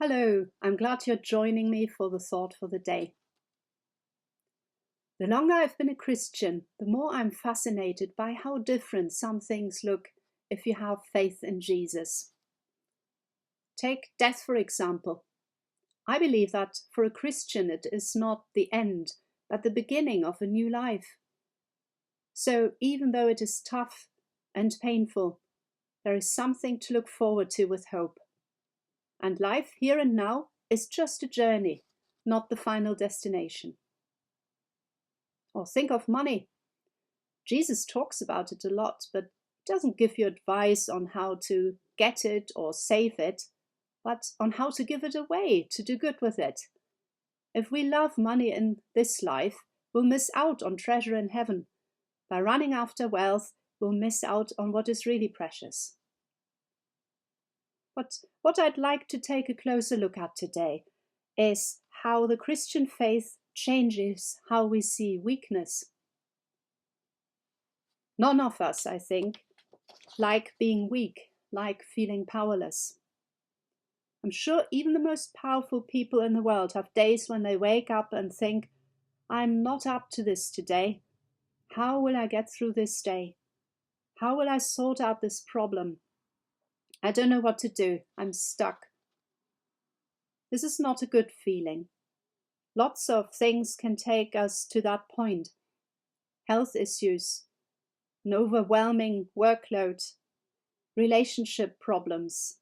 Hello, I'm glad you're joining me for the thought for the day. The longer I've been a Christian, the more I'm fascinated by how different some things look if you have faith in Jesus. Take death, for example. I believe that for a Christian it is not the end, but the beginning of a new life. So even though it is tough and painful, there is something to look forward to with hope. And life here and now is just a journey, not the final destination. Or think of money. Jesus talks about it a lot, but doesn't give you advice on how to get it or save it, but on how to give it away, to do good with it. If we love money in this life, we'll miss out on treasure in heaven. By running after wealth, we'll miss out on what is really precious. But what I'd like to take a closer look at today is how the Christian faith changes how we see weakness. None of us, I think, like being weak, like feeling powerless. I'm sure even the most powerful people in the world have days when they wake up and think, I'm not up to this today. How will I get through this day? How will I sort out this problem? I don't know what to do. I'm stuck. This is not a good feeling. Lots of things can take us to that point. Health issues, an overwhelming workload, relationship problems,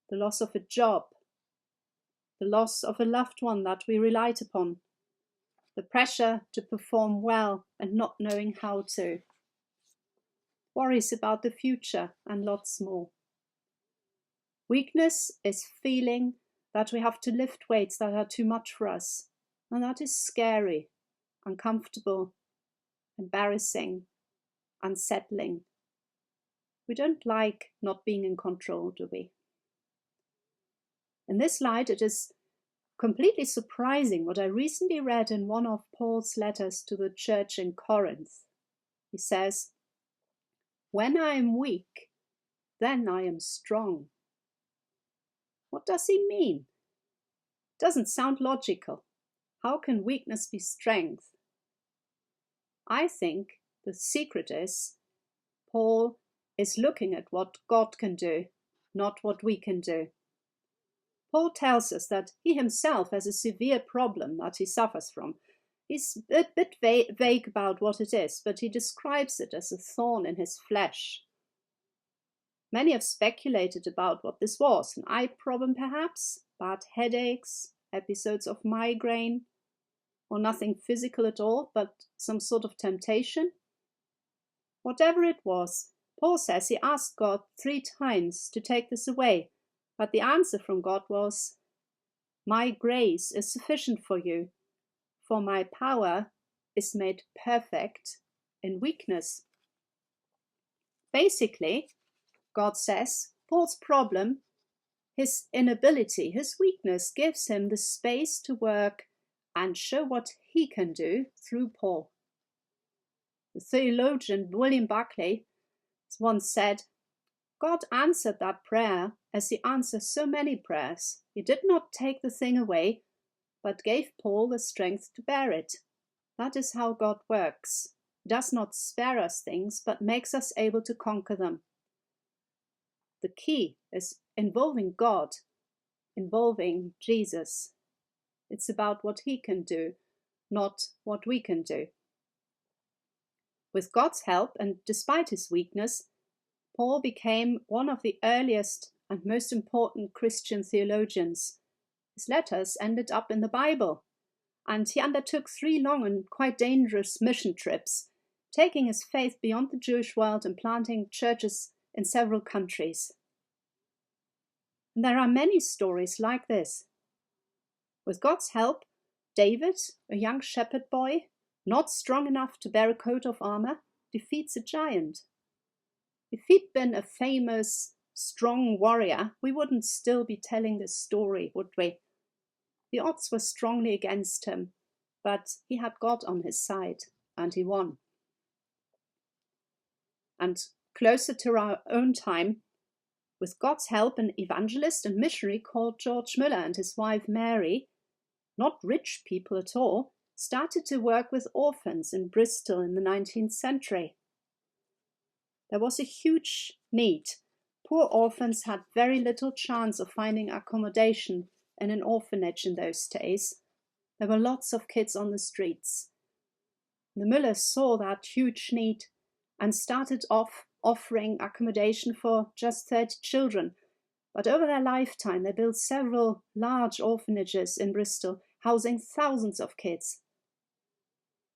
the loss of a job, the loss of a loved one that we relied upon, the pressure to perform well and not knowing how to, worries about the future, and lots more. Weakness is feeling that we have to lift weights that are too much for us, and that is scary, uncomfortable, embarrassing, unsettling. We don't like not being in control, do we? In this light, it is completely surprising what I recently read in one of Paul's letters to the church in Corinth. He says, "When I am weak, then I am strong." What does he mean? It doesn't sound logical. How can weakness be strength? I think the secret is Paul is looking at what God can do, not what we can do. Paul tells us that he himself has a severe problem that he suffers from. He's a bit vague about what it is, but he describes it as a thorn in his flesh. Many have speculated about what this was, an eye problem perhaps, bad headaches, episodes of migraine, or nothing physical at all, but some sort of temptation. Whatever it was, Paul says he asked God 3 times to take this away, but the answer from God was, "My grace is sufficient for you, for my power is made perfect in weakness." Basically, God says, Paul's problem, his inability, his weakness, gives him the space to work and show what he can do through Paul. The theologian William Barclay once said, God answered that prayer as he answers so many prayers. He did not take the thing away, but gave Paul the strength to bear it. That is how God works. He does not spare us things, but makes us able to conquer them. The key is involving God, involving Jesus. It's about what he can do, not what we can do. With God's help, and despite his weakness, Paul became one of the earliest and most important Christian theologians. His letters ended up in the Bible, and he undertook 3 long and quite dangerous mission trips, taking his faith beyond the Jewish world and planting churches in several countries. And there are many stories like this. With God's help, David, a young shepherd boy, not strong enough to bear a coat of armor, defeats a giant. If he'd been a famous, strong warrior, we wouldn't still be telling this story, would we? The odds were strongly against him, but he had God on his side, and he won. And closer to our own time, With God's help, an evangelist and missionary called George Muller and his wife Mary, not rich people at all, started to work with orphans in Bristol in the 19th century. There was a huge need. Poor orphans had very little chance of finding accommodation in an orphanage in those days. There were lots of kids on the streets. The Mullers saw that huge need and started off offering accommodation for just 30 children. But over their lifetime, they built several large orphanages in Bristol, housing thousands of kids.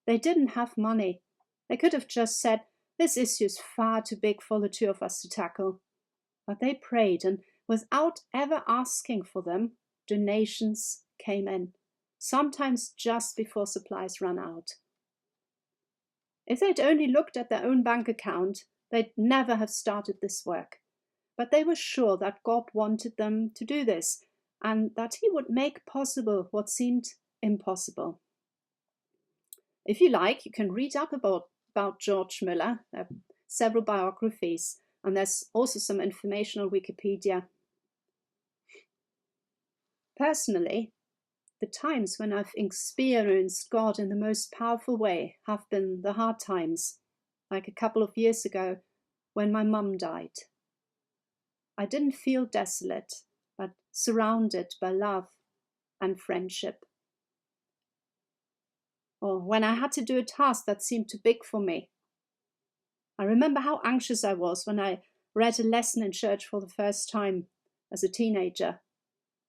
They didn't have money. They could have just said, "This issue is far too big for the two of us to tackle." But they prayed, and without ever asking for them, donations came in, sometimes just before supplies ran out. If they'd only looked at their own bank account, they'd never have started this work. But they were sure that God wanted them to do this, and that He would make possible what seemed impossible. If you like, you can read up about George Muller. There are several biographies, and there's also some information on Wikipedia. Personally, the times when I've experienced God in the most powerful way have been the hard times, like a couple of years ago when my mum died. I didn't feel desolate, but surrounded by love and friendship. Or when I had to do a task that seemed too big for me. I remember how anxious I was when I read a lesson in church for the first time as a teenager.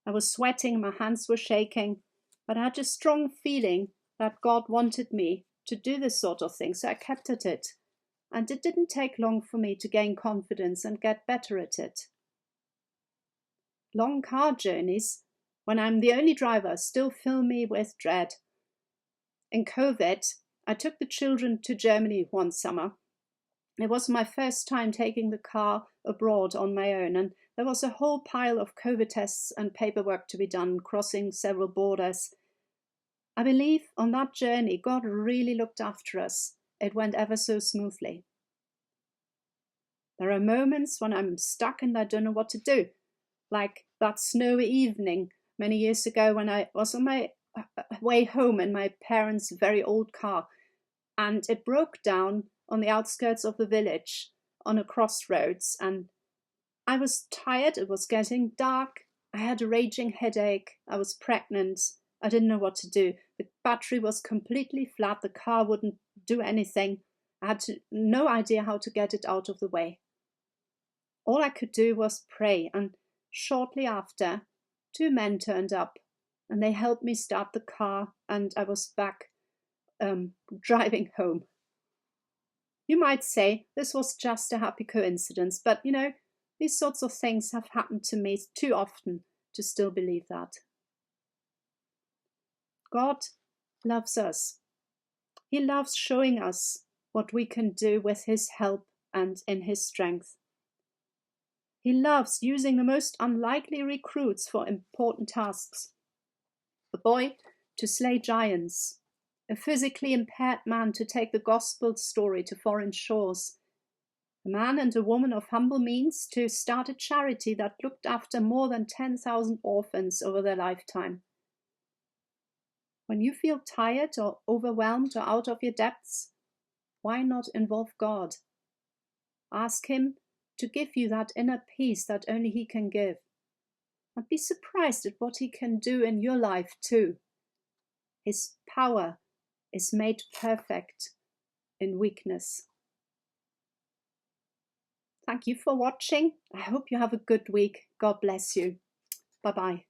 I was sweating, my hands were shaking, but I had a strong feeling that God wanted me to do this sort of thing, so I kept at it. And it didn't take long for me to gain confidence and get better at it. Long car journeys, when I'm the only driver, still fill me with dread. In COVID, I took the children to Germany one summer. It was my first time taking the car abroad on my own, and there was a whole pile of COVID tests and paperwork to be done, crossing several borders. I believe on that journey, God really looked after us. It went ever so smoothly. There are moments when I'm stuck and I don't know what to do, like that snowy evening many years ago when I was on my way home in my parents' very old car, and it broke down on the outskirts of the village on a crossroads, and I was tired. It was getting dark. I had a raging headache. I was pregnant. I didn't know what to do. The battery was completely flat. The car wouldn't do anything. I had no idea how to get it out of the way. All I could do was pray, and shortly after, 2 men turned up, and they helped me start the car, and I was back driving home. You might say this was just a happy coincidence, but these sorts of things have happened to me too often to still believe that. God loves us. He loves showing us what we can do with His help and in His strength. He loves using the most unlikely recruits for important tasks. A boy to slay giants, a physically impaired man to take the gospel story to foreign shores, a man and a woman of humble means to start a charity that looked after more than 10,000 orphans over their lifetime. When you feel tired or overwhelmed or out of your depths, why not involve God? Ask Him to give you that inner peace that only He can give. And be surprised at what He can do in your life too. His power is made perfect in weakness. Thank you for watching. I hope you have a good week. God bless you. Bye-bye.